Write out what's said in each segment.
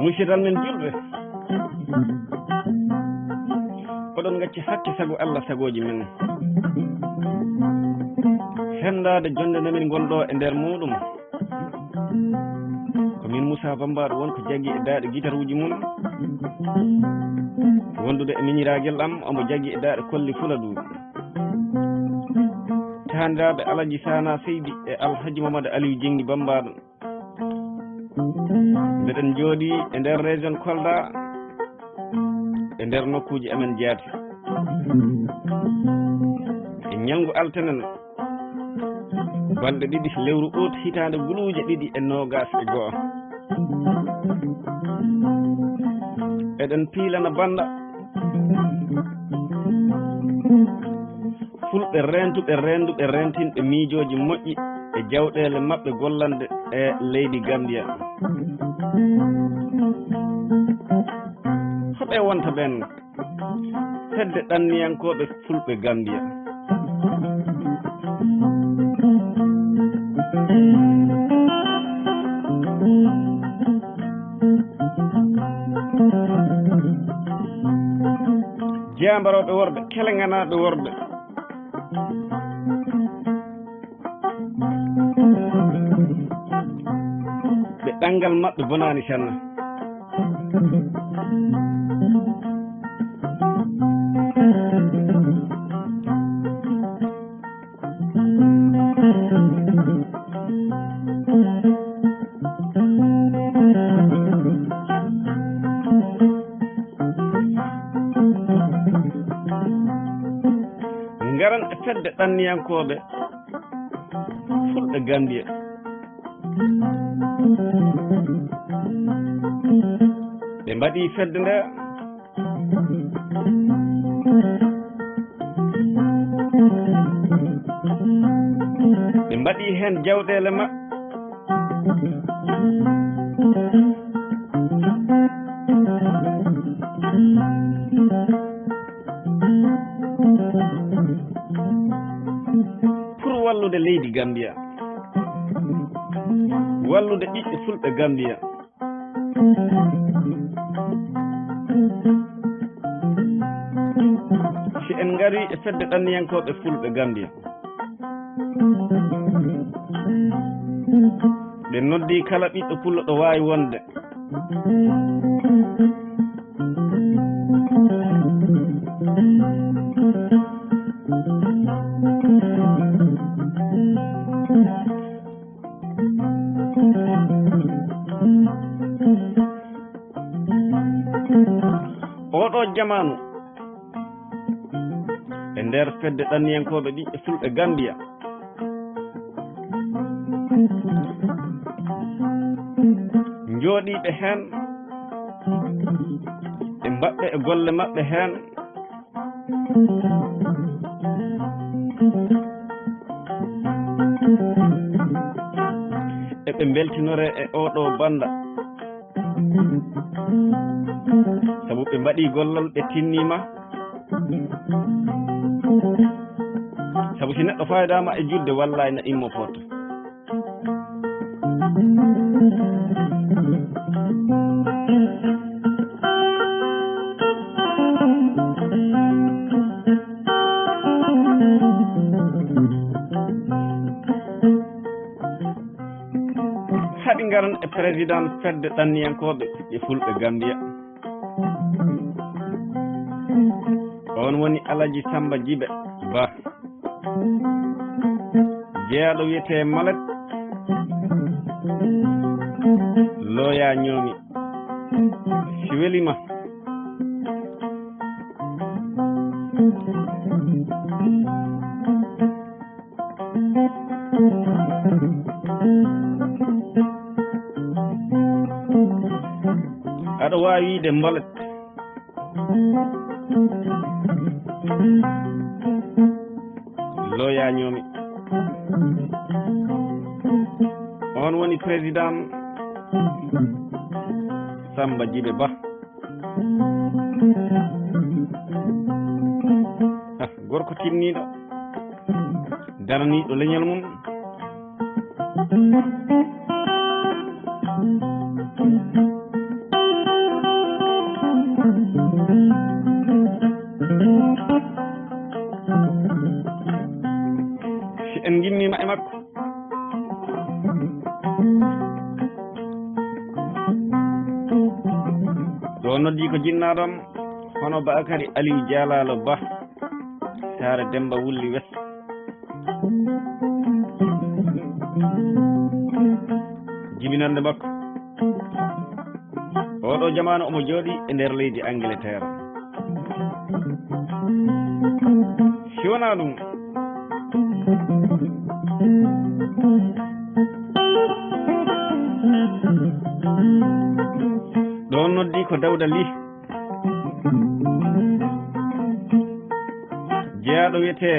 musidal men julɓe oɗon gacci hakke sago Allah sagoji men hendade jonde namin gonɗo e nder muɗum ko min Moussa Bambaɗo wonko jagui e daaɗe guitare uji mum wondude e miñiraguel am omo jagui e daaɗe kolli Fulaɗou tandaɓe Alaji Sana Seydi e Alhaji Mamadou Aliou Jenggi Bambaɗo mbeɗen jooɗi e nder région Kolda e nder nokkuji amen jeete e ñalngu altenen balɗe ɗiɗi lewru août hitande guluje ɗiɗi e nogas e goho eɗen piilana banda fulɓe renduɓe rentinɓe miijoji moƴƴi e jawɗele maɓɓe gollande e leydi Gambia hoɓe wonta ɓen hedde ɗanniyankoɓe fulɓe Gambia jambaroɓe worɓe kelenganaɓe worɓe ɓe ɗangal maɓɓe bonani sanna garan e fedde ɗanniyankoɓe fulɓe Gambia ɓe mbaɗi fedde nde ɓe mbaɗi hen jawɗele maɓɓe pour wallude leydi Gambia wallude ɓiɓɓe fulɓe Gambia si en ngari e fedde ɗanniyankoɓe fulɓe Gambia ɓe noddi kala ɓiɗɗo pullo ɗo wawi wonde oɗo jamanu e nder fedde ɗanniyankoɓe ɓiɓɓe fulɓe Gambia jooɗiɓe hen ɓe mbaɓɓe e golle maɓɓe hen eɓe beltinore e oɗo banda sabu ɓe mbaɗi gollal ɓe tinnima sabu si neɗɗo faydama e judde wallay na immo potto haɗi garan e président fedde ɗanniyankoɓe ɓiɓɓe fulɓe Gambia on woni Alaji Samba Djibe Ba jeeyaɗo wiyete Malet looya ñoomi si welima aɗa wawi wiide mbalet loyañomi on woni président Samba Djibe Ba gorko tinniɗo daraniɗo leñol mum si en gimmima e makko ɗo noddi ko jinnaɗon hono Bakary Aliou Dialalo Ba Saare Demba Wulli Wes jibinande makko oɗo jamanu omo jooɗi e nder leydi Angleterre si wona ɗum ɗon noddi ko Dawda Ly jeyaɗo wiyete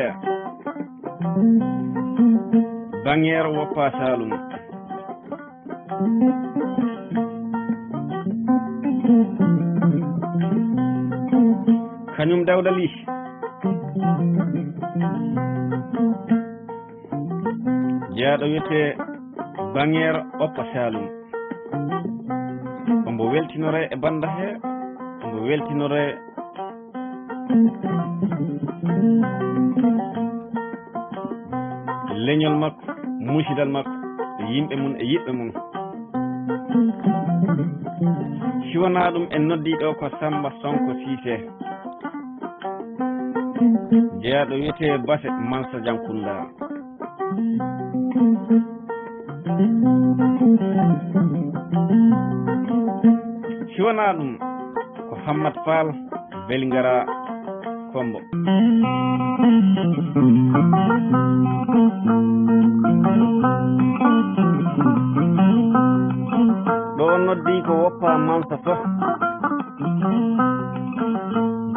Banguére Woppa Saloum kañum Dawda Ly jeyaɗo wiyete Banguére Woppa Saloum ombo weltinore e banda he ombo weltinore leñol makko musidal makko e yimɓe mum e yiɓɓe mum si wona ɗum en noddiɗo ko Samba Sonko Cissé jeyaɗo wiyete Basse Mansa Diankunda si wona ɗum ko Hammat Fall Belingara Kombo ɗo noddi ko Woppa Mansa Fa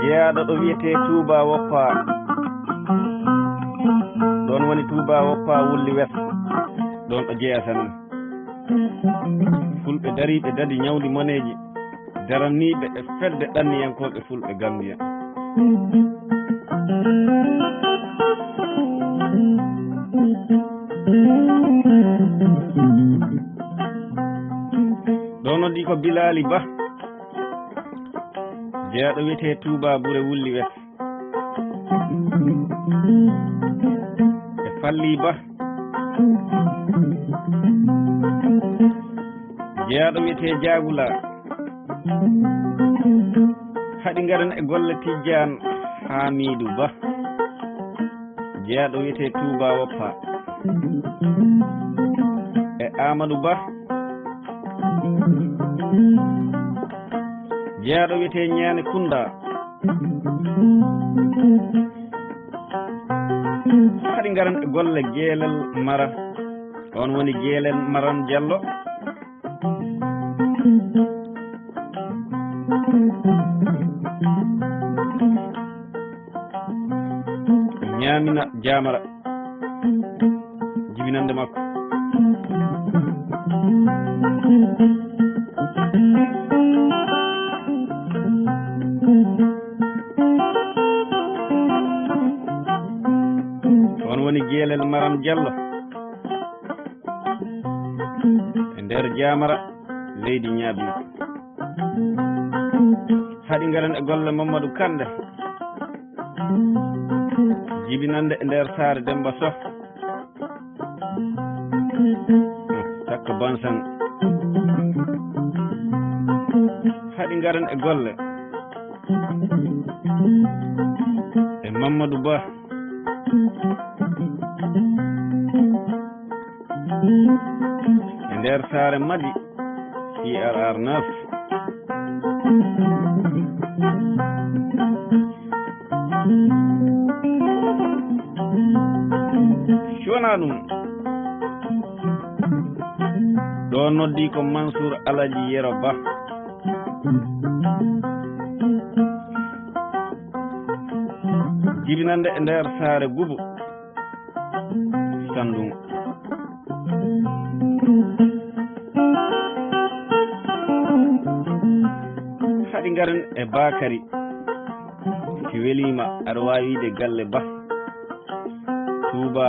jeyaɗo ɗo wiyete Touba Woppa ɗon woni Touba Woppa Wulli Wes ɗon ɗo jeyatan fulɓe dariɓe dadi ñawdi moneji daraniɓe e fedde ɗanniyankoɓe fulɓe Gambia ɗo noddi ko Bilali Ba jeyaɗo wiyete Touba Bouré Wulli Wes e Falli Ba jeyaɗo wiyete Diagula haɗi garan e golle Tidiane Hamidou Ba jeyaɗo wiyete Touba Woppa e Amadou Ba jeyaɗo wiyete Ñane Kunda haɗi garan e golle Guelel Mara on woni Guelel Maram Diallo Ñamina Jamara jibinande makko on woni Guelel Maram Diallo e nder Jamara leydi Ñabina haɗi garan e golle Mamadou Kande jibinande e nder Saare Demba Sow takko Bansan haɗi garan e golle e Mamadou Ba e nder Saare Madi CRR 9 wona ɗum ɗo noddi ko Mansour Alaji Yero Ba jibinande e nder saare Gubu Sandungu. haɗi garen e Bakary si welima aɗa wawi wiide galle Ba Touba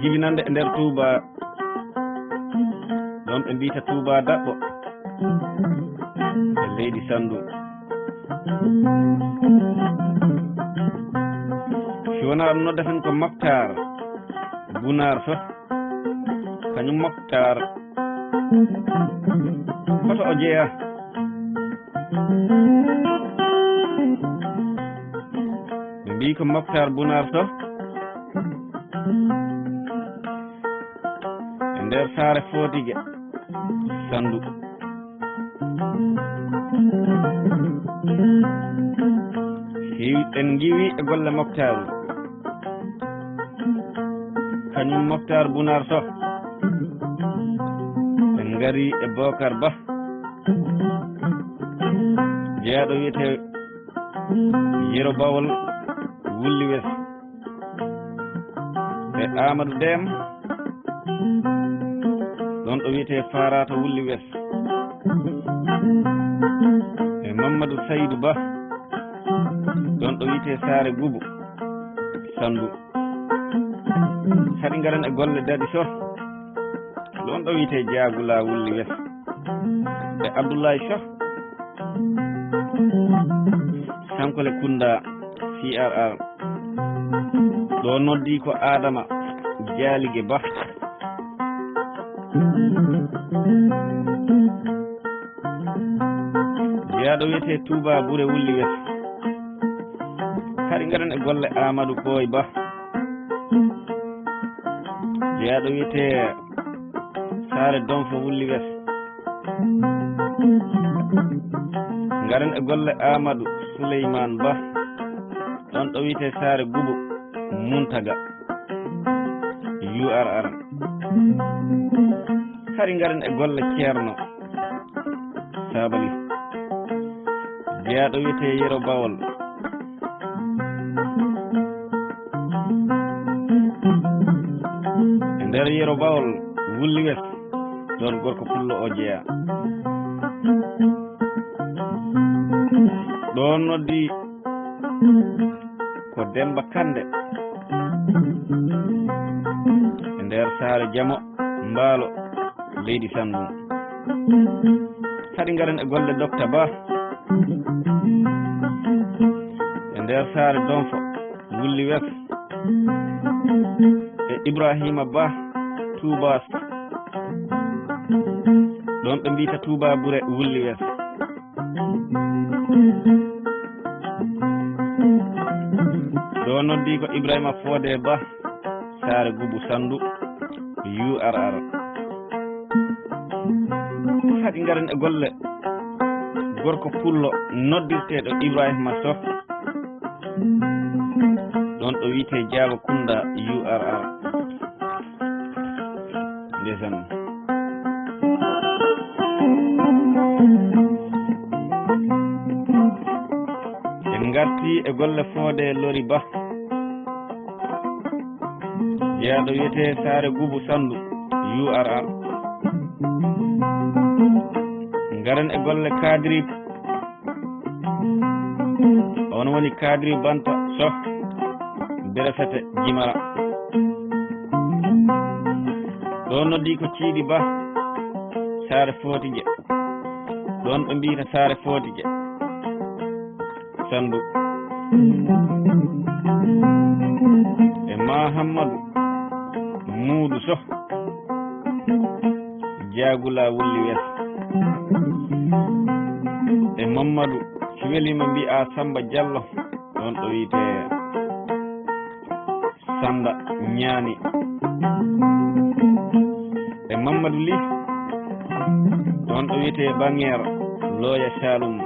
jibinande e nder Touba ɗon ɓe mbita Touba Daɓɓo e leydi Sandou. si wona ɗum noddaten ko Moktar Bunar Fa kañum Moktar hoto o jeeya ɓe mbi ko Moktar Bunar Fa e nder saare Fodigué Sandou. en giwi e golle Moktaru kañum Moktar Bunar Sow en gari e Bocar Ba jeeyaɗo wiyete Yero Bawol Wulli Wes e Amadou Dem ɗon ɗo wiyete Farata Wulli Wes e Mamadou Saydou Ba ɗon ɗo wiyete Saare Gubu Sandou. haɗi garen e golle Dadi Sow ɗon ɗo wiyete Diagula Wulli Wes e Abdoulaye Sow Sankole Kunda CRR ɗo noddi ko Adama Dialige Ba jeeyaɗo wiyete Touba Bouré Wulli Wes. haɗi garen e golle Amadou Boy Ba jeeyaɗo wiyete Saare Donfo Wulli Wes. garen e golle Amadou Souleymane Ba ɗon ɗo wiyete Saare Gubu Muntaga URR. haɗi garen e golle Ceerno Sabali jeeyaɗo wiyete Yero Bawol e nder Yero Bawol Wulli Wes ɗon gorko pullo o jeeya. ɗon noddi ko Demba Kande e nder Saare Jamo Mbaalo leydi Sandou. haɗi garen e golle Docta Ba e nder Saare Donfo Wulli Wes e Ibrahima Ba Touba ɗon ɓe mbita Touba Bouré Wulli Wes. ɗo noddi ko Ibrahima Fodé Ba Saare Gubu Sandou URR. haɗi garen e golle gorko pullo noddirteɗo Ibrahima Sow ɗon ɗo wiyete Diaba Kunda URR. ndesen en garti e golle Fodé Lori Ba jeeyaɗo wiyete Saare Gubu Sandou URR. garen e golle Kadri on woni Kadri Banta Sow Berefete Jimara. ɗon noddi ko Ciidi Ba Saare Fodigué ɗon ɓe mbita Saare Fodigué Sandou e Mahamadou Moudou Sow Diagula Wulli Wes e Mamadou si welima mbi'a Samba Diallo ɗon ɗo wiyete Sanda Ñaani e Mamadou Ly ɗon ɗo wiyete Banguére Loya Saloum.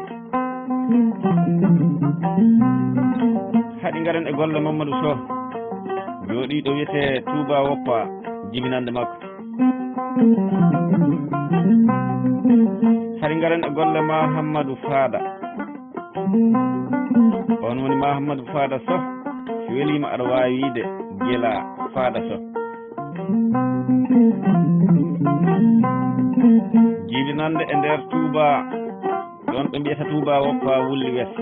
haɗi garen e golle Mamadou Sow jooɗiɗo wiyete Touba Woppa jibinande makko. haɗi garen e golle Mahamadou Fada, on woni Mahamadou Fada Sow. si welima aɗa wawi wiide Guila Fada Sow. jibinande e nder Touba ɗon ɓe mbiyata Touba Woppa Wulli Wes.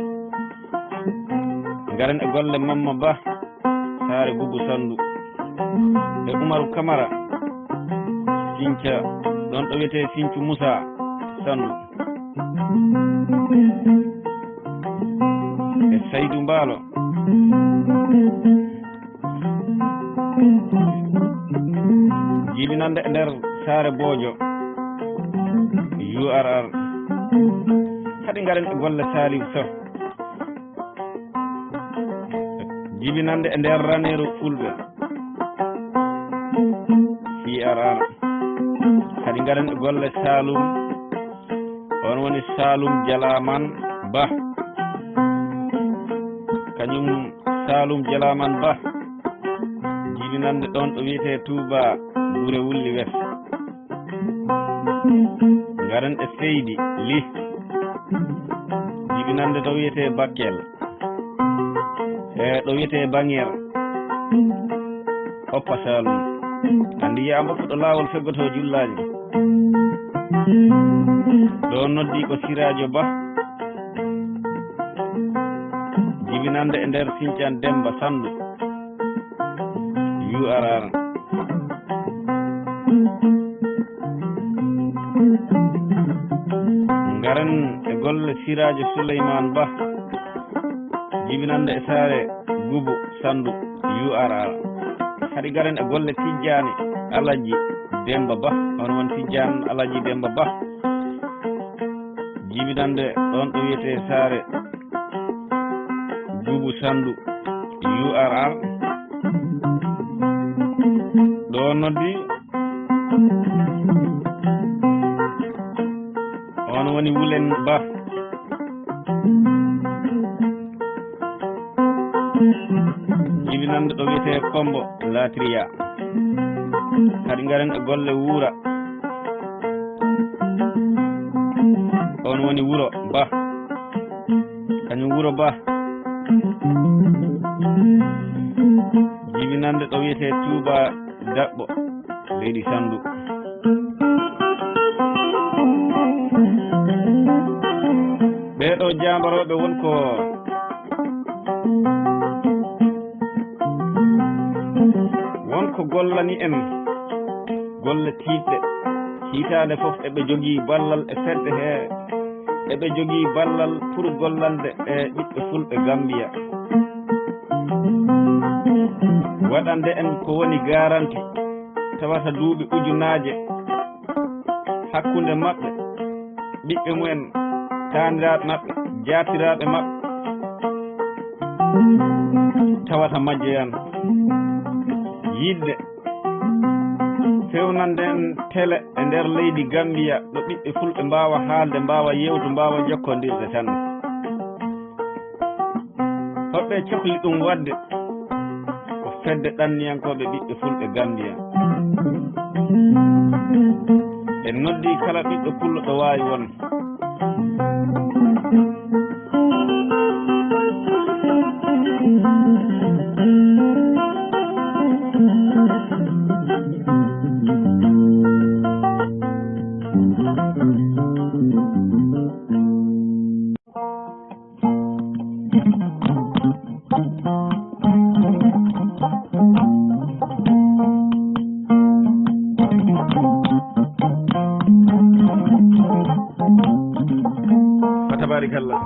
garen e golle Mamma Ba Saare Boubou Sandou e Oumarou Camara Sinthiou ɗon ɗo wiyete Sinthiou Moussa Sandou e Saydou Mbaalo jibinande e nder Saare Bodio URR. haɗi garen e golle Saliou Sow jibinande e nder Ranérou Fulɓe CRR. haɗi garen e golle Saloum, on woni Saloum Dialaman Ba, kañum Saloum Dialaman Ba jibinande ɗon ɗo wiyete Touba Bouré Wulli Wes. garen e Seydi Ly jibinande ɗo wiyete Bakel e ɗo wiyete Banguére Hoppa Saloum. andi yiyama fuɗɗo lawol feggoto jullaji. ɗo noddi ko Siradio Ba jibinande e nder Sinthiane Demba Sandou URR. garen e golle Siradio Souleymane Ba jibinande e Saare Goubou Sandou URR. haɗi garen e golle Tijjani Alaji Demba Ba, on won Tijjani Alaji Demba Ba jibinande ɗon ɗo wiyete Saare Goubou Sandou URR. ɗo noddi on woni Wulen Ba jibinande ɗo wiyete Kombo Latria. haɗi garen e golle Wura, on woni Wuro Ba, kañum Wuro Ba jibinande ɗo wiyete Touba Daɓɓo leydi Sandou. ɓeɗo jambaroɓe wonko gollani en golle tiiɗɗe hitande foof eɓe jogii ballal e fedde he, eɓe jogii ballal pour gollande e ɓiɓɓe fulɓe Gambia, waɗande en ko woni garanti tawata duuɓi ujunaaje hakkunde maɓɓe, ɓiɓɓe mumen, taaniraaɓe maɓɓe, jaatiraaɓe maɓɓe, tawata majjeyan yidde fewnande en télé e nder leydi Gambia ɗo ɓiɓɓe fulɓe mbawa haalde, mbawa yewtu, mbawa jokkodirde tan. hoɓɓe cohli ɗum wadde ko fedde ɗanniyankoɓe ɓiɓɓe fulɓe Gambia. en noddi kala ɓiɓɓe pullo ɗo wawi won. Tabarakallah.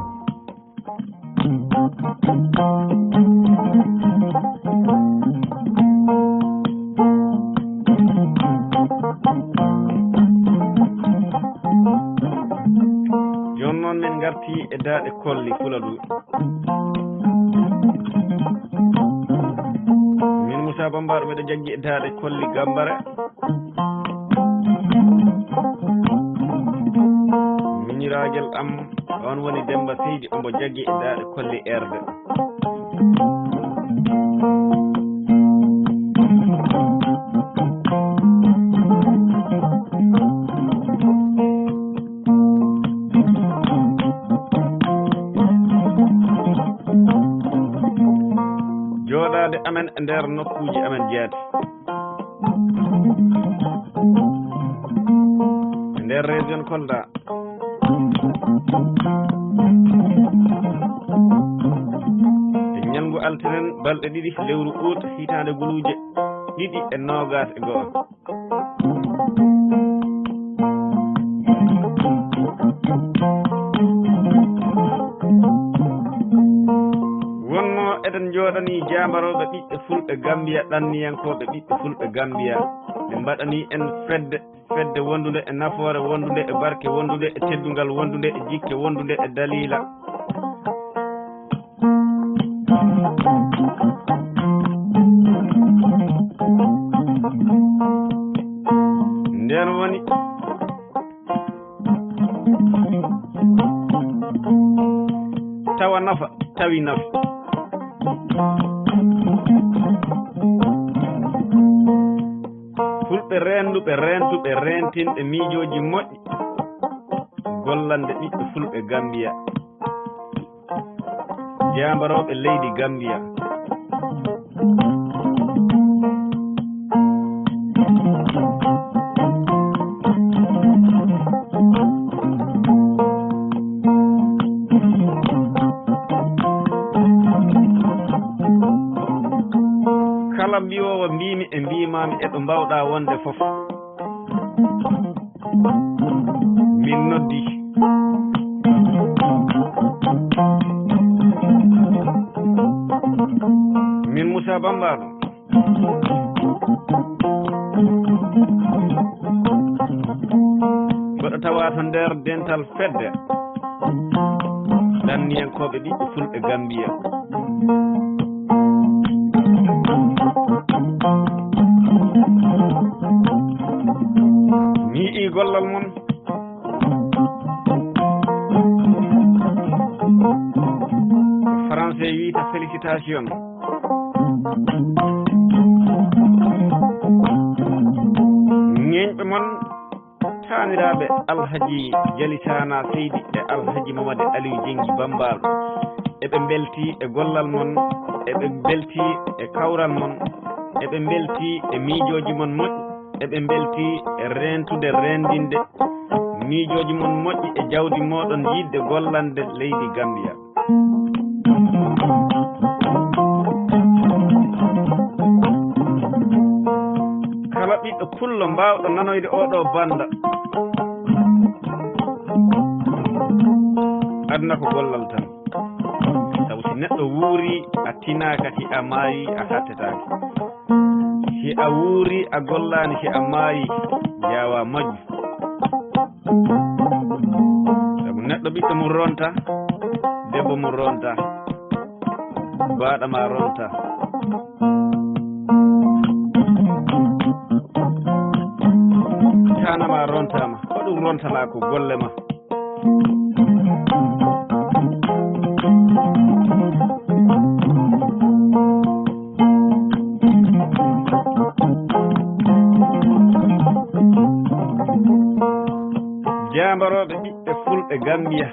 Jon noon min garti e daaɗe kolli Fuladu. Min Moussa Bambaɗo miɗo jaggi e daaɗe kolli Gambare. Baguel am on woni Demba Seydi ombo jaggi e daaɗe kolle erde jooɗaade amen e nder nokkuuji amen jeete e nder région Kolda e ñalngu altinen balɗe ɗiɗi lewru août hitaande guluuje ɗiɗi e noogas e go'o wonno eɗen jooɗanii jaamarooɓe ɓiɓɓe fulɓe Gambia ɗanniyankooɓe ɓiɓɓe fulɓe Gambia ɓe mbaɗanii en fedde wondude e nafoore wondude e barke wondude e teddungal wondude e jikke wondude e dalila nden woni tawa nafa tawi nafa fulɓe renduɓe rentuɓe rentinɓe miijooji moƴƴi gollande ɓiɓɓe fulɓe Gambia jambarooɓe leydi Gambia kala mbiwowo mbimi e mbimami eɗo mbawɗa wonde fof min noddi min Moussa Bambaɗo goɗo tawa to nder dental fedde ɗanniyankoɓe ɓiɓɓe fulɓe Gambia mi yiɗi gollal mon français wiyta félicitation ñeñɓe mon taniraɓe alhaji Jalisana Seydi e alhaji Mamadou Aliou Diengui Bambaɗo eɓe belti e gollal mon eɓe belti e kawral mon eɓe belti e miijoji mon moƴƴi eɓe belti e rentude rendinde miijoji mon moƴƴi e jawdi moɗon yidde gollande leydi Gambia kala ɓiɗɗo pullo mbawɗo nanoyde oɗo banda aduna ko gollal tan sabu si neɗɗo wuuri a tinaka si a maayi a hattetake si a wuuri a gollani si a maayi jawa majju sabu neɗɗo ɓiɗɗo mum ronta debbo mum ronta baɗama ronta tanama rontama ko ɗum rontana ko golle ma jambaroɓe ɓiɓɓe fulɓe Gambia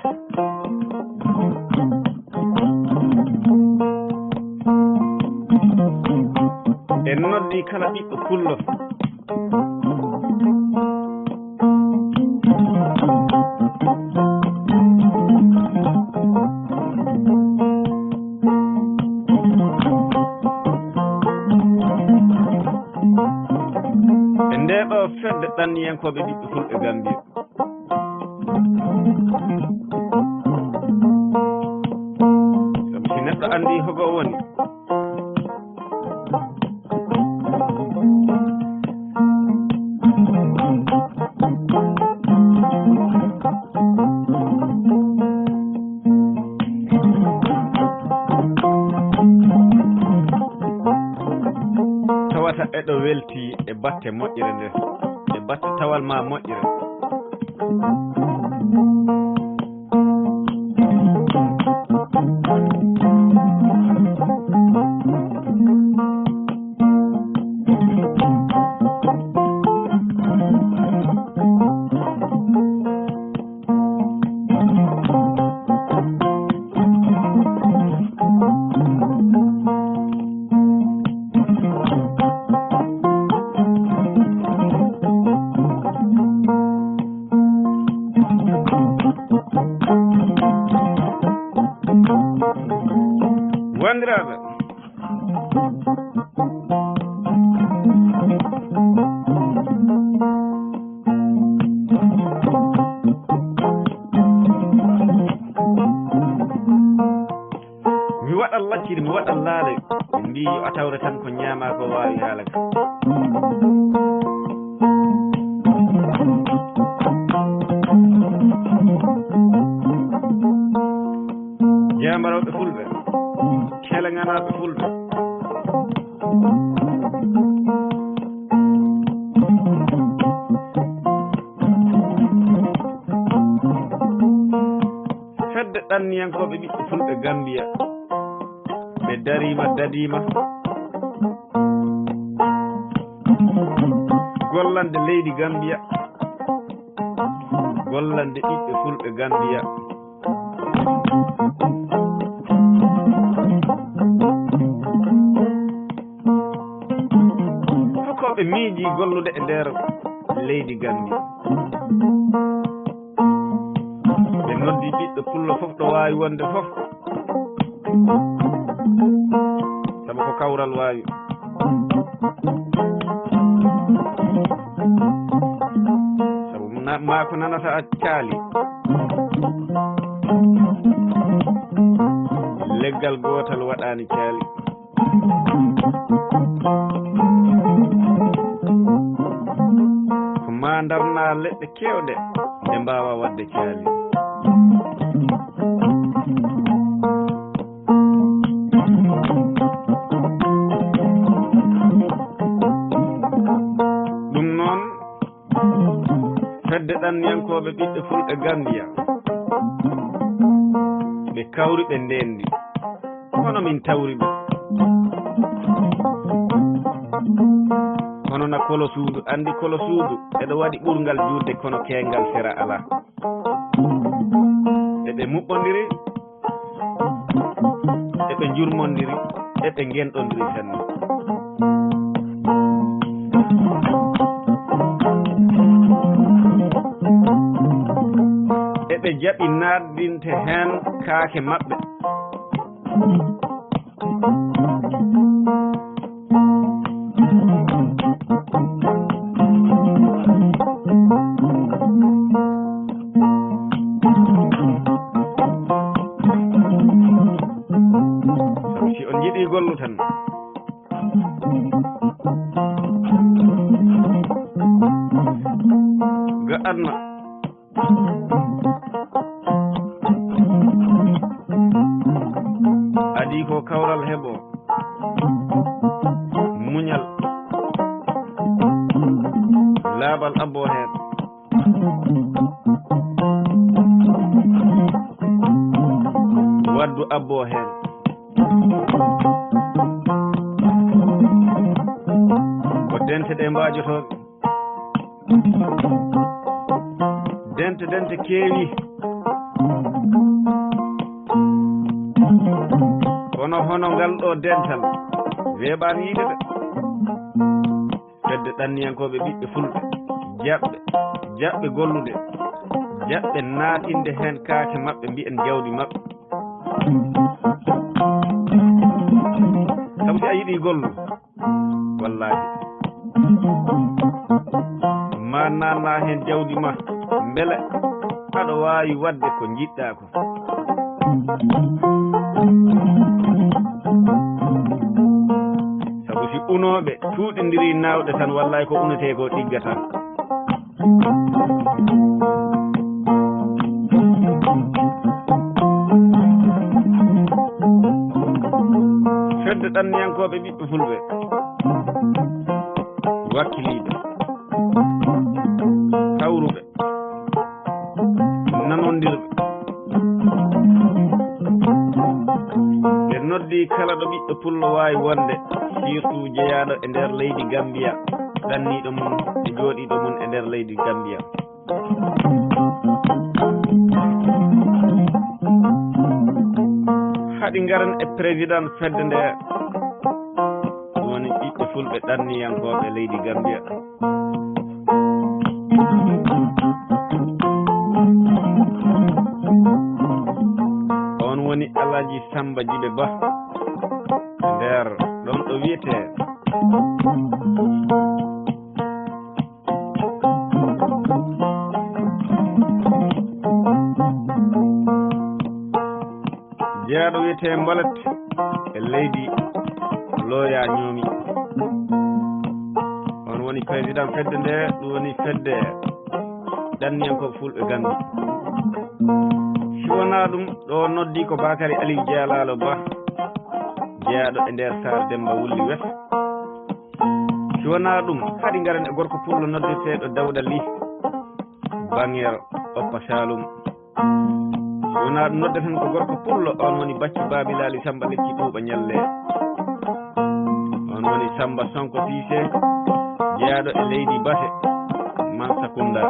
en noddi kala ɓiɓɓe pullo e nde ɗo fedde ɗanniyankoɓe ɓiɓɓe fulɓe Gambia sabu si neɗɗo andi hogo woni tawata eɗo welti e batte moƴƴere nde e batte tawal ma moƴƴere wandiraɓe mi waɗan lacciri mi waɗan laale ɓe mbi yo atawre tan ko ñaama ko wawi haalaka jamaroɓe fulɓe kelenganaɓe fulɓe fedde ɗanniyankoɓe ɓiɓɓe fulɓe Gambia ɓe darima dadima gollande leydi Gambia gollande ɓiɓɓe fulɓe Gambia fukoɓe miiji gollude e nder leydi Gambia ɓe noddi ɓiɓɓe pullo fof ɗo wawi wonde fof sabu ko kawral wawi sabu ma ko nanata caali leggal gotal waɗani caali ko ma darna leɗɗe kewɗe nde mbawa wadde caali ɗum noon fedde ɗanniyankoɓe ɓiɓɓe fulɓe Gambia ɓe kawri ɓe ndendi hono min tawri ɓe hono na kolo suudu andi kolo suudu eɗo waɗi ɓurgal judde kono kengal sera ala eɓe muɓɓodiri eɓe jurmodiri eɓe genɗodiri henno eɓe jaɓi naddinte hen kaake maɓɓe si on jiɗi gollu tan ga adna adi ko kawral heɓo muñal laabal abbo hen waddu abbo hen ko dente ɗe mbajotoɓe dente keewi kono hono ngal ɗo dental weeɓani yiide de fedde ɗanniyankoɓe ɓiɓɓe fulɓe jaɓɓe gollude jaɓɓe naatinde hen kaake maɓɓe mbiyen jawdi maɓɓe sabu si a yiɗi gollu wallahi ma nanna hen jawdi ma beele aɗa wawi wadde ko jiɗɗa ko sabu si unoɓe cuuɗidiri nawɗe tan wallahi ko unete ko ɗiggata fedde ɗanniyankoɓe ɓiɓɓe fulɓe wakkiliɓe kawruɓe nanondirɓe ɓe noddi kala ɗo ɓiɗɗo pullo wawi wonde surtout jeeyaɗo e nder leydi Gambia ɗanniɗo mum e jooɗiɗo mum e nder leydi Gambia haɗi garan e président fedde nde woni ɓiɓɓe fulɓe ɗanniyankoɓe leydi Gambia Alaji Samba Djibe Ba nder ɗon ɗo wiyete jeyaɗo wiyete Mbalet e leydi Loya Ñoomi. on woni président fedde nde ɗum woni fedde ɗanniyankoɓe fulɓe Gambie. si wona ɗum ɗo noddi ko Bakary Aliou Dialalo Ba jeyaɗo e nder Sare Demba Wulli Wes. si wona ɗum haɗi garen e gorko pullo noddeteɗo Dawda Ly Banguer Oppa Saloum. si wona ɗum noddeten ko gorko pullo on woni Bacci Babilali Samba Lekki Ɓuuɓa Ñalle. on woni Samba Sonko Cissé jeyaɗo e leydi Base Mansakunda.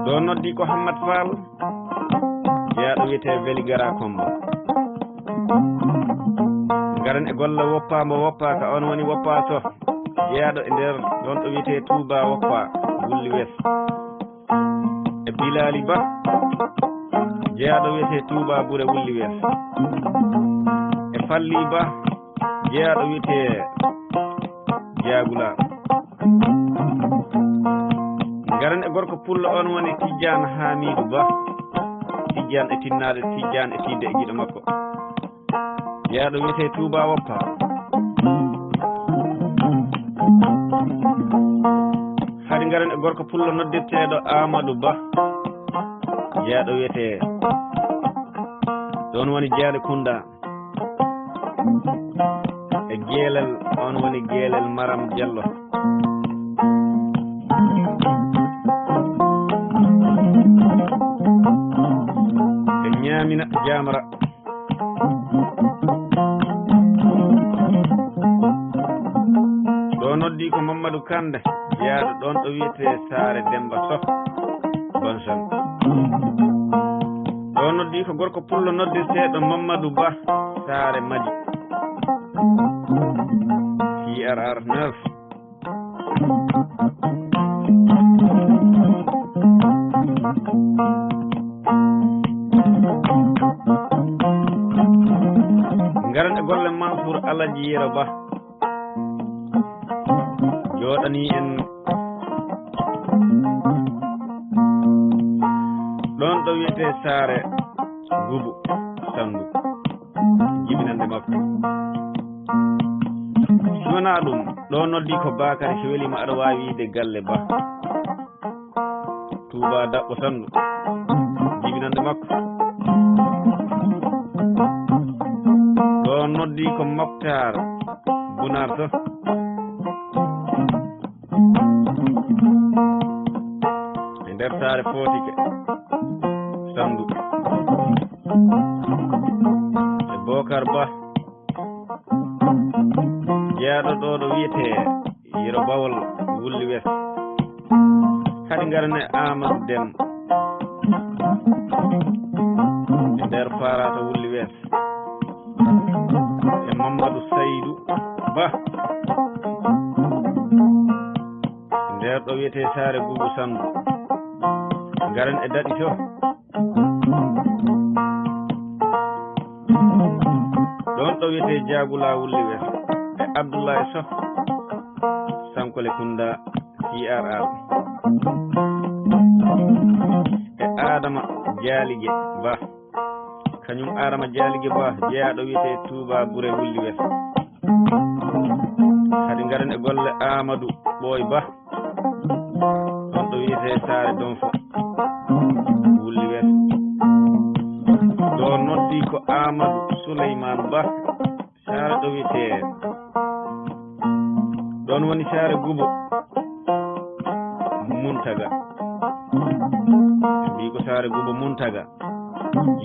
ɗo noddi ko Hammat Fall jeyaɗo wiyete Véligara Kombo. garen e golla woppamo woppaka on woni woppa to jeyaɗo e nder ɗon ɗo wiyete Touba Woppa Wulli Wes. e Bilali Ba jeyaɗo wiyete Touba Bouré Wulli Wes. e Falli Ba jeyaɗo wiyete Diagula. garen e gorko pullo on woni Tidiane Hamidou Ba Tidiane e tinnaɗe Tidiane e tidde e giɗo makko jeyaɗo wiyete Touba Woppa. haɗi garen e gorko pullo noddirteɗo Amadou Ba jeyaɗo wiyete ɗon woni Jeyaɗe Kunda. e Guelel on woni Guelel Maram Diallo. e Ñamina Jamara. ɗo noddi ko Mamadou Kande jeyaɗo ɗon ɗo wiyete Sare Demba Sof Bonson. ɗo noddi ko gorko pullo noddirteɗo Mamadou Ba Sare Madji CRR 9. garan e golle Mansour Alaji Yero Ba joɗani en ɗon ɗo wiyete Sare Gubu Sandu jibinande makko. si wona ɗum ɗo noddi ko Bakary so welima aɗa wawi wiide Galle Ba Touba Daɓɓo Sandu jibinande makko. ɗo noddi ko Mokhtar Bunar to e nder Sare Fotike Sandu. e Bocar Ba jeyaɗo ɗo ɗo wiyete Yero Bawol Wulli Wes. haɗi garane Amadou Dem e nder Parata Wulli Wes. e Mamadou Saydou Ba nder ɗo wiyete Sare Boubou Sandu. garen e daɗi to ɗon ɗo wiyete Diagula Wulli Wes. e Abdoulaye Sow Sankole Kunda CRR. e Adama Dialige Ba kañum Adama Dialige Ba jeyaɗo wiyete Touba Bouré Wulli Wes. haɗi garen e golle Amadou Ɓoy Ba ɗon ɗo wiyete Sare Donfo Wulli Wes. ɗo noddi ko Amadou Souleymane Ba Sare ɗo wiyete ɗon woni Sare Gubo Muntaga. mbi ko Sare Gubo Muntaga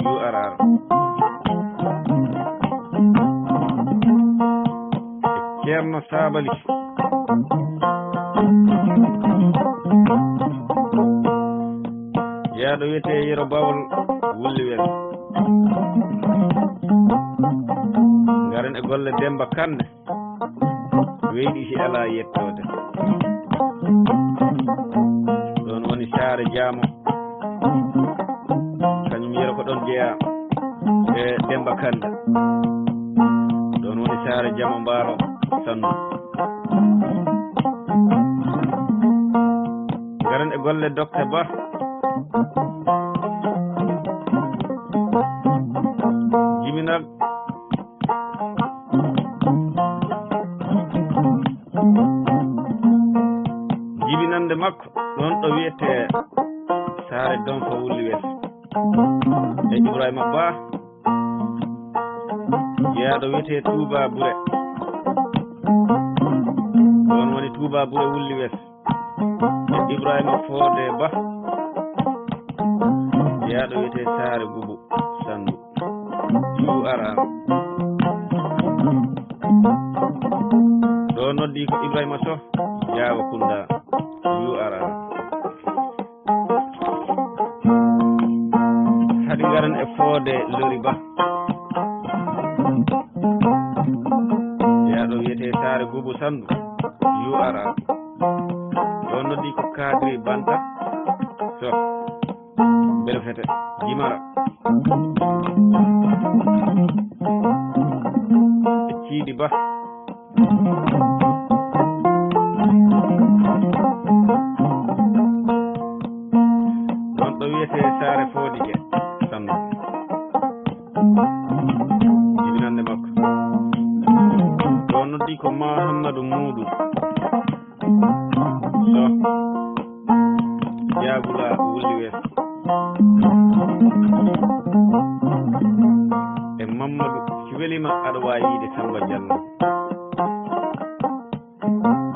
URR. e Ceerno Sabali jeyaɗo wiyete Yero Bawol Wulli Wes. ngaren e golle Demba Kande weyɗi si ala yettode ɗon woni Saare Diamo kañum yero ko ɗon jeeya e Demba Kande ɗon woni Saare Diamo Mbaalo Sandu ngaren e golle Docteur Ba jiminal jibinande makko ɗon ɗo wiyete Saare Donfa Wulli Wes e Ibrahima Ba jeeyaɗo wiyete Touba Bouré ɗon woni Touba Bouré Wulli Wes e Ibrahima Fodé Ba jeeyaɗo wiyete Saare Boubou Sandu yu ara ɗo noddi ko Ibrahima Sow Diawa Kounda yu ara hadi ngaran e Fodé Lori Ba jeeyaɗo wiyete Saare Boubou Sandu yu ara ɗo noddi ko Kadri Banta Sow Belfete Jimara e Ciidi Ba ɗon ɗo wiyete Saare Fodije Sandu jibinande makko ɗo noddi ko Mahamadou Moudou Sow Diagula Wulli Wes e Mamadou si welima aɗa wawi yiide Samba Diallo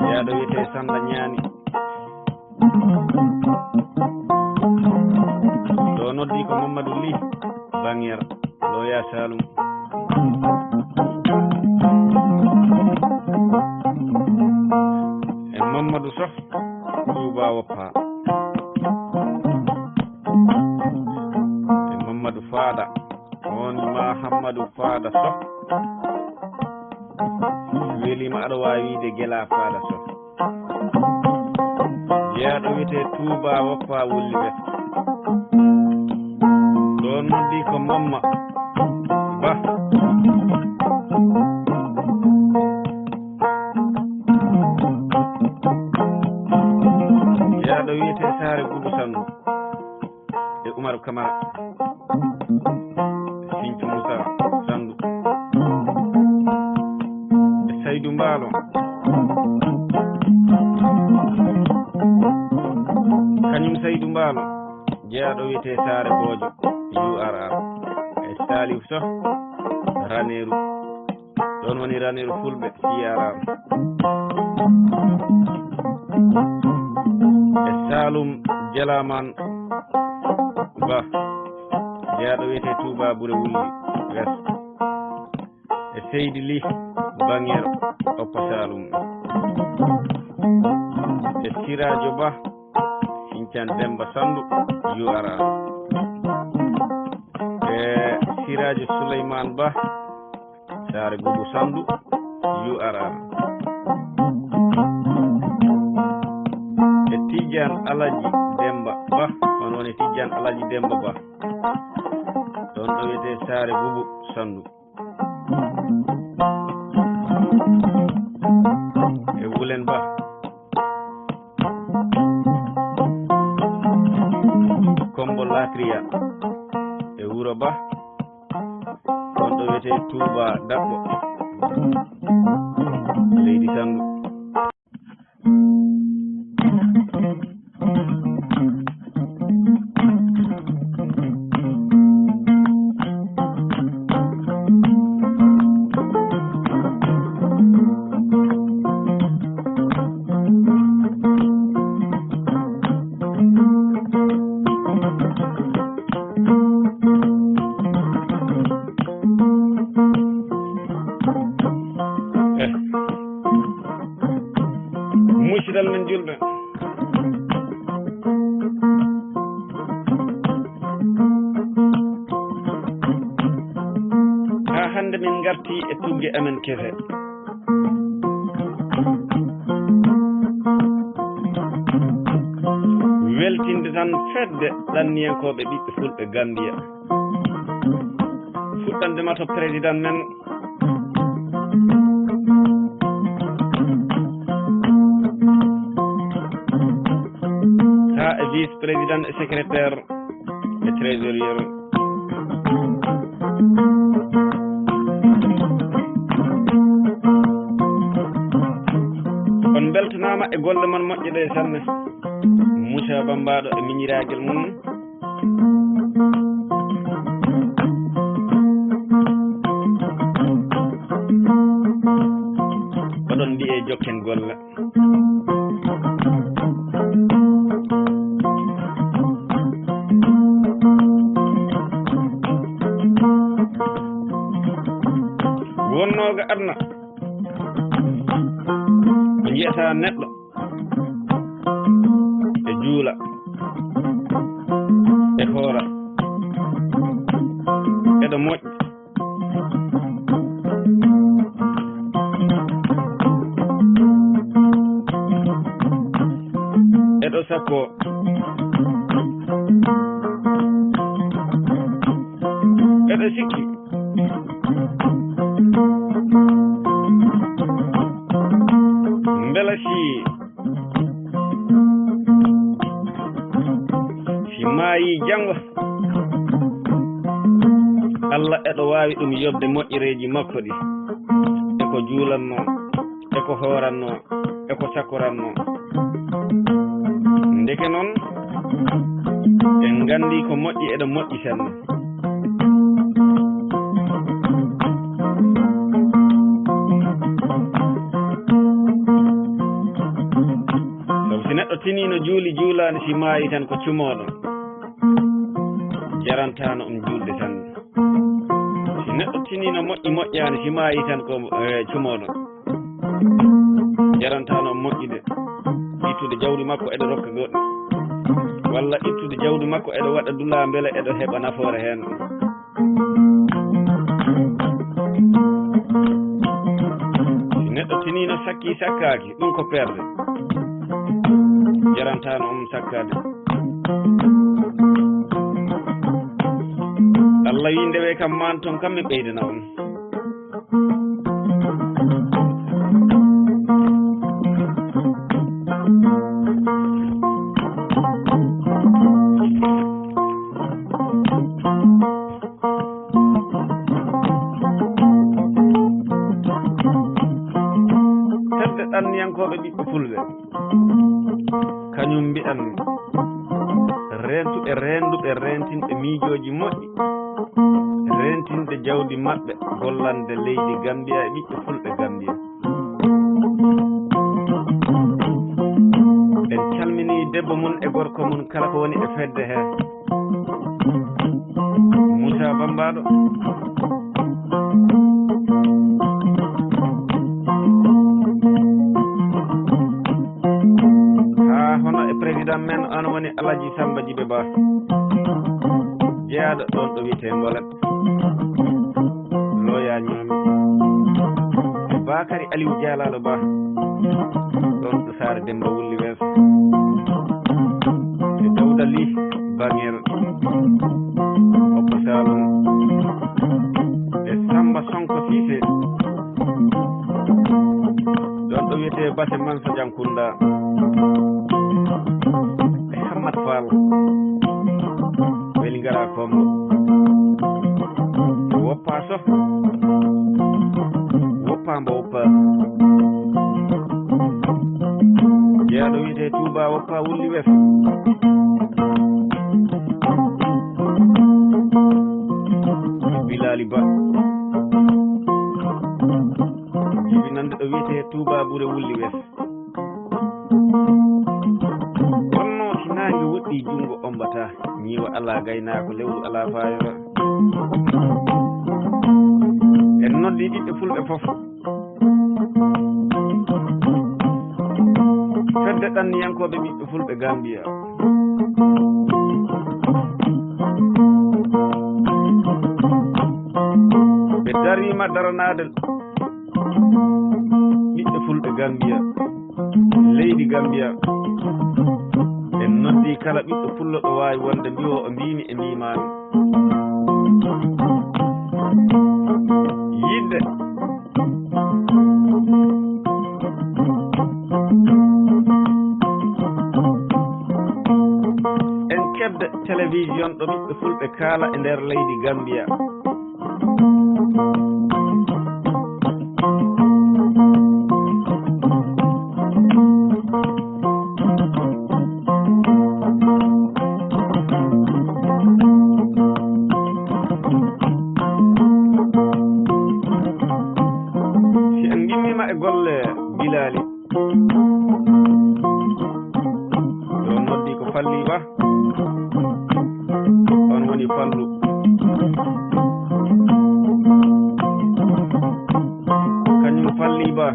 jeeyaɗo wiyete Sanda Ñaani ɗo noddi ko Mamadou Ly Banguére Loya Saloum e Mamadou Sow Touba Woppa e Mamadou Fada on Mahamadou Fada Sow welima aɗa wawi wiide Guela Fada Sow jeeyaɗo wiyete Touba Woppa Wulli Wes ɗon noddi ko Mamma Ba jeeyaɗo wiyete Saare Boubou Sandu e Oumar Camara Sinthiou Moussa Sandu e Saydou Mbaalo kañum Saydou Mbaalo jeeyaɗo wiyete Saare Bojo yu ara e Salif Sow Raneru ɗon woni Raneru Fulɓe Siyarama e Saloum Jalaman Ba jeeyaɗo wiyete Touba Bouré Wulli Wes e Seydi Ly Banguére Oppa Saloum e Siradio Ba Sinthiane Demba Sandu yu ara e Siradio Souleymane Ba Saare Boubou Sandu yu ara e Tidiane Alaji Demba Ba on woni Tidiane Alaji Demba Ba ɗon ɗo wiyete Saare Boubou Sandu e Wulen Ba Kombo Latria e Wuro Ba ɗon ɗo wiyete Touba Dabɓo leydi Sandu musidal men julɓe ha hande min garti e tugge amen kese weltinde tan fedde ɗanniyankoɓe ɓiɓɓe fulɓe Gambia fuɗɗandema to président men ha e vice président et secrétaire et trésorier on beltanama e golle man moƴƴe ɗe sanne Moussa Bambaɗo e miñiraguel mum oɗon mbiye jokken golle wonnoga adna ko jiyata neɗɗo e juula e hoora eɗo moƴƴi eɗo sakko eɗo sikki mbela si maayi janngo Allah eɗo waawi ɗum yobde moƴƴereeji makko ɗi eko juulatno eko hooratno eko sakkoratno ndeke noon en nganndi ko moƴƴi eɗo moƴƴi sanne sabu si neɗɗo tiniino juuli juulaani si maayi tan ko cumooɗo jarantano julde tan si neɗɗo tinino moƴƴi moƴƴani si maayi tan ko cumoɗo jarantano moƴƴude ittude jawdi makko eɗo rokka goɗɗo walla ittude jawdi makko eɗo waɗa dula beele eɗo heɓa nafoore hen si neɗɗo tinino sakki sakkaki ɗum ko perde jarantano sakkade Allah wi ndewe kam man toon kam mi ɓeydana on hedde ɗanniyankoɓe ɓiɓɓe fulɓe kañum mbiɗan rentuɓe renduɓe rentinɓe miijoji moƴƴi rentinde jawdi maɓɓe gollande leydi Gambia e ɓiɓɓe fulɓe Gambia en calmini debbo mun e gorko mun kala ko woni e fedde he Moussa Bambaɗo ha hono e président men an woni Alaji Samba Djibe Ba jeyaɗo ɗon ɗo wiyete Mbolet loya ñoomi Bakary Aliou Dialalo Ba ɗon ɗo Saare Demba Wulli Weeso e Dawda Ly Baŋel Oppo Saloum e Samba Sonko Cissé ɗon ɗo wiyete Basse Mansa Diankunda e Hammat Fall weli ngara Kombo woppa sof woppa mbo woppa jeyaɗo wiyete Touba woppa Wulli Weeso Bilali Ba jibi nande ɗo wiyete Touba Ɓuure Wulli Weeso wonno si nangi woɗɗi jungo ombata ñiwa ala gaynako lewru ala fayora en noddi ɓiɓɓe fulɓe fof fedde ɗanniyankoɓe ɓiɓɓe fulɓe Gambia ɓe darima daranade ɓiɓɓe fulɓe Gambia leydi Gambia en noddi kala ɓiɗɗo pullo ɗo wawi wonde mbiwo o mbimi e mbimami yidde en keɓde télévision ɗo ɓiɓɓe fulɓe kaala e nder leydi Gambia golle Bilali ɗo noddi ko Falli Ba on woni Fallu kañum Falli Ba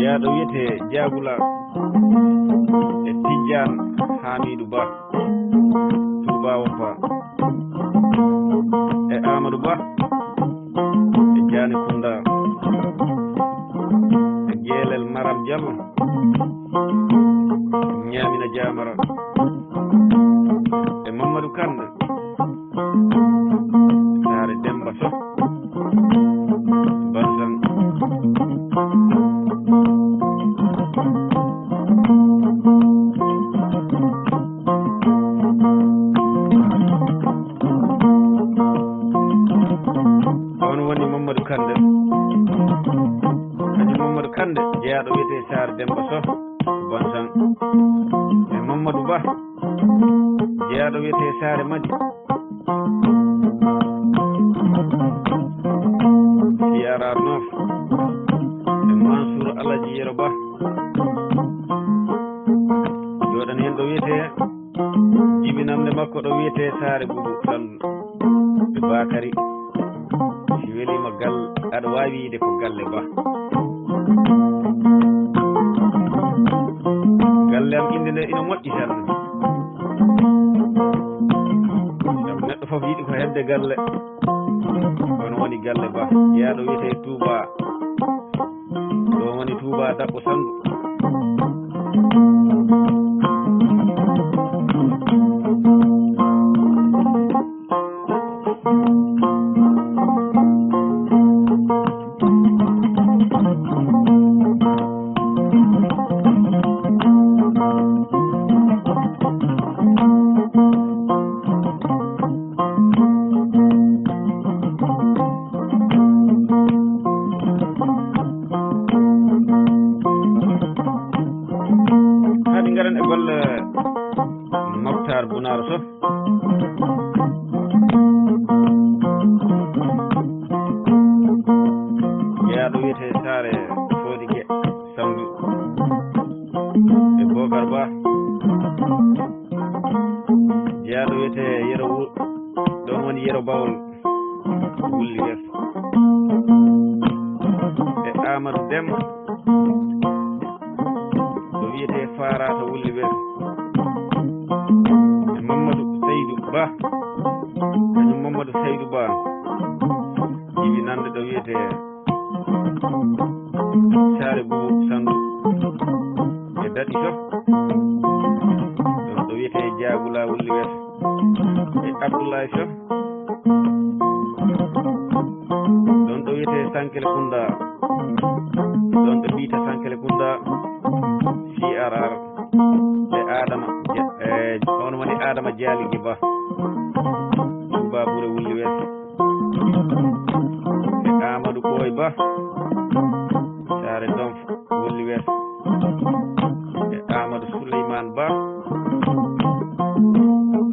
yaaɗo wiyete Jagula e Tijjane Hamidou Ba Touba Woppa e Amadou Ba e Diané Kounda e Guelel Maram Diallo Ñamina Diamara e Mamadou Kande Saare Demba Sow Barzan Mamadou Kande kadi Mamadou Kande jeeyaɗo wiyete Saare Demba Sow Bonsan e Mamadou Ba jeeyaɗo wiyete Saare Madi Siyarar Nof e Mansour Alaji Yero Ba joɗan hen ɗo wiyete jibinamde makko ɗo wiyete Saare Boubou Sandu e Bakary si welima galle aɗa wawi yide ko galle Ba galle am inde nde ina moƴƴi tan neɗɗo foof yiɗi ko hebde galle on woni galle Ba jeeyaɗo wiyete Touba ɗo woni Touba Dabɓo Sandu garen e golle Moktar Bounaro Sow jeeyaɗo wiyete Saare Fodigué Samdu e Bocar Ba jeeyaɗo wiyete Yero ɗon woni Yero Bawol Wulli Wes e Amadou Demba ɗo wiyete Farata Wulli Wes e Mamadou Seydou Ba kañum Mamadou Seydou Ba jibinande ɗo wiyete Saare Boubou Sandu e Daɗi Sow ɗon ɗo wiyete Jagula Wulli Wes e Abdoulaye Sow ɗon ɗo wiyete Sankele Kounda ɗon ɗo mbiyta Sankele Kounda CRR e Adama on woni Adama Dialigi Ba Touba Bouré Wulli Wes e Amadou Boy Ba Saare Donf Wulli Wes e Amadou Souleymane Ba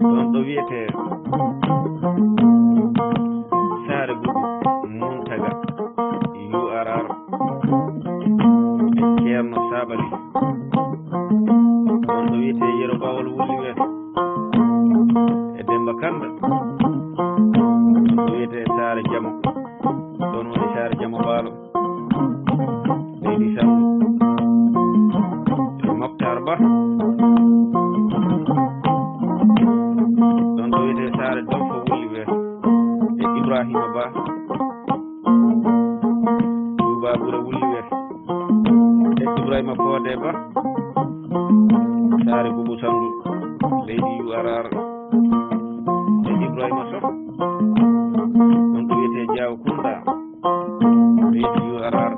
ɗon ɗo wiyete Saare Boubou Muntaga URR e Ceerno Sabali ɗon ɗo wiyete Yero Bawol Wulli Wes e Demba Kanda ɗon ɗo wiyete Saare Jamo ɗon woni Saare Jamo Baalo leydi Samdu e Moktar Ba ɗon saare Boubou Sandu leydi URR e Ibrahima Sow ɗon ɗo wiyete Diaw Kounda leydi URR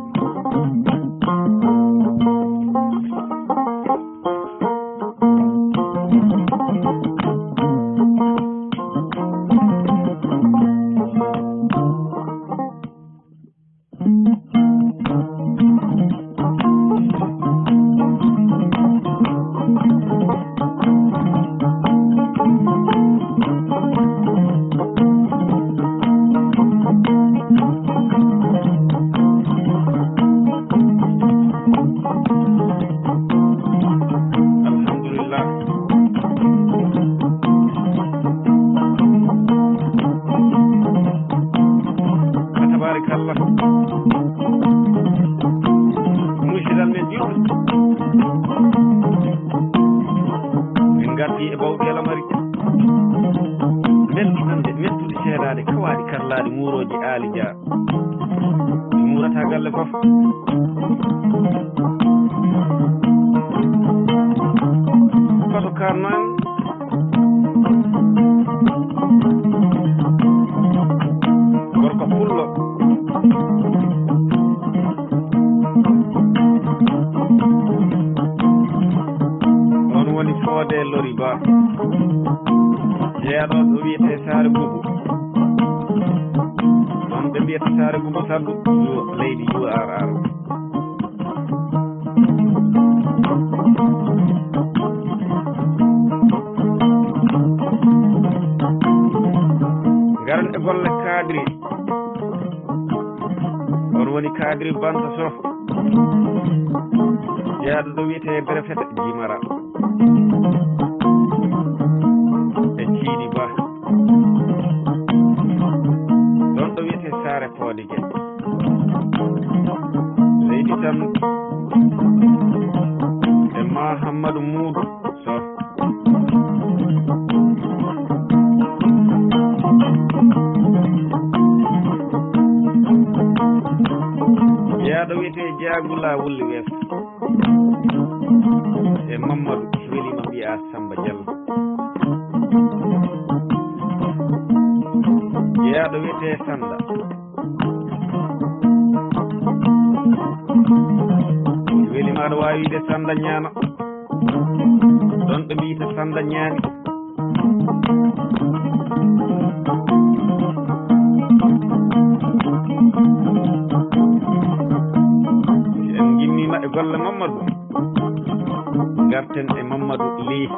musidal men diwɓe min gardi e bawɗi elamari belɗinande mettude seeɗade kawaɗi karlaɗi muuroji aali dia mi muurata galle fof koto karnan gorko pullo on woni Fodé Lori Ba jeeyaɗo ɗo wiyete Saare Boubou ɗon ɓe mbiyata Saare Boubou Sandu leydi URR garan e golle kadri on woni kadri Banta Sow jeeyaɗo ɗo wiyete Berefete Jimara e Ciidi Ba ɗon ɗo wiyete Saare Fodé Gueye leydi tan e Mahamadou Moudou Sow jeeyaɗo wiyete Diagula Wulli Weeso e Mamadou welima mbiya Samba Diallo jeeyaɗo wiyete Sanda welima aɗa wawi wiide Sanda ñaano ɗon ɓe mbiyata Sanda ñaani en gimmima e golle Mamadou garten e Mamadou Ly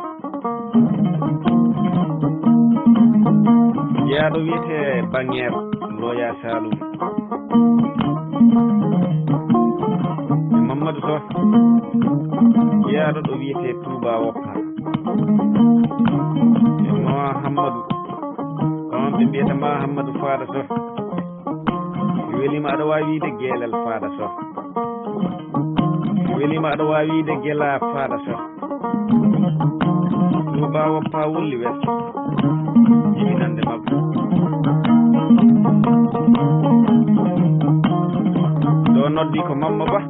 jeeyaɗo wiyete Banguére Loya Saloum e Mamadou Sow jeeyaɗo ɗo wiyete Touba Woppa e Mahamadou on ɓe mbiyata Mahamadou Fada Sow welima aɗa wawi wiide Guelel Fada Sow welima aɗa wawi wiide Guela Fada Sow Touba Woppa Wulli Weeso jiminande mabɓe ɗo noddi ko Mamma Ba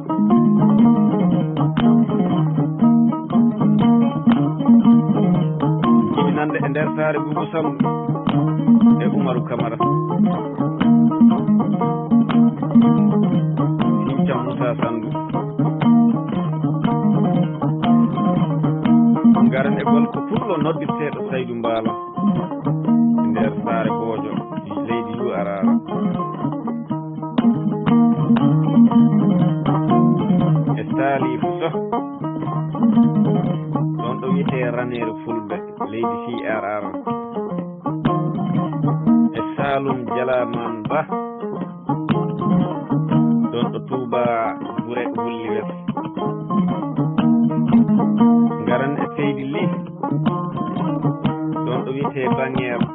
jiminande e nder Saare Boubou Sandu e Oumarou Camara Sinthiam Moussa Sandu garan e gol ko pullo noddirteɗo Saydou Mbaalo e nder Saare Bojo leydi URR e Salifou Sow ɗon ɗo wiyete Ranere Fulɓe leydi CRR e Saloum Dialaman Ba ɗon ɗo Touba Bouré Wulli Weeso garan e Seydi Ly ɗon ɗo wiyete Banguére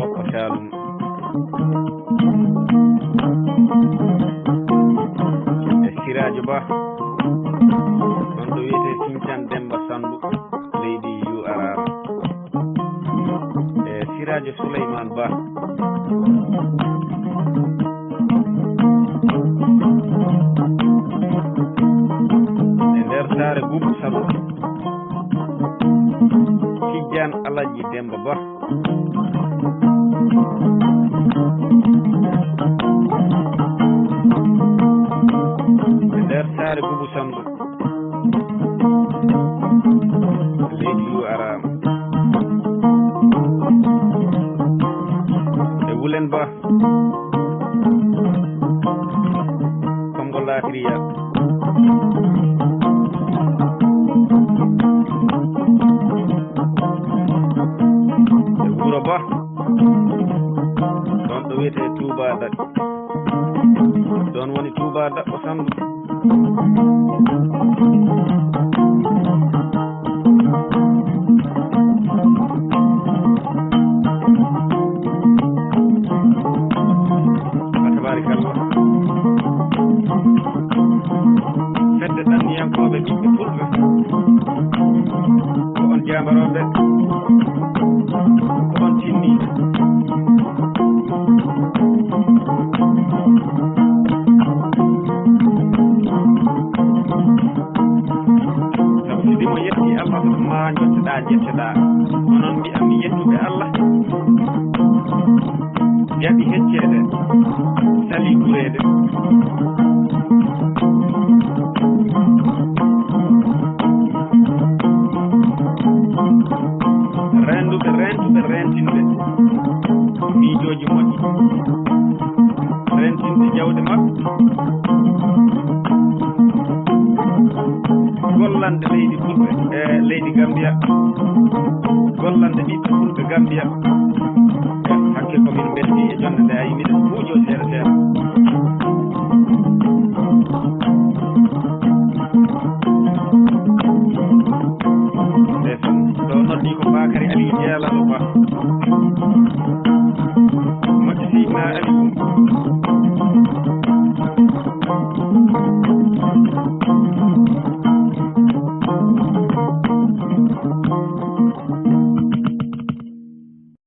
Oppa Saloum e Siradio Ba ɗon ɗo wiyete Sinthiane Demba Sandu leydi URR e Siradio Souleymane Ba e nder Saare Boubou Sandu Tidiane Alaji Demba Ba nder saare Boubou Sambou leydi Yu Arama e Wulen Ba Kongo Latriya e Wuro Ba ɗon ɗo wiyete Touba Daɗɗo ɗon woni Touba Daɗɗo Sambou tabarakallah fedde ɗanniyankoɓe ɓiɓɓe fulɓe ko on jamaroɓe ko on tinniɓe sabu so ɗimo yetti Allah ma jotteɗa jetteɗa onon mbiyami yettuɓe Allah jaɓi heccede sali gurede renduɓe rentinde miijoji moƴƴi rentinde jawde mabɓe gollande leydi fulɓe e leydi Gambia gollande ɓiɓɓe fulɓe Gambia hakke komin belti e jonde nde a yi miɗen kuuƴi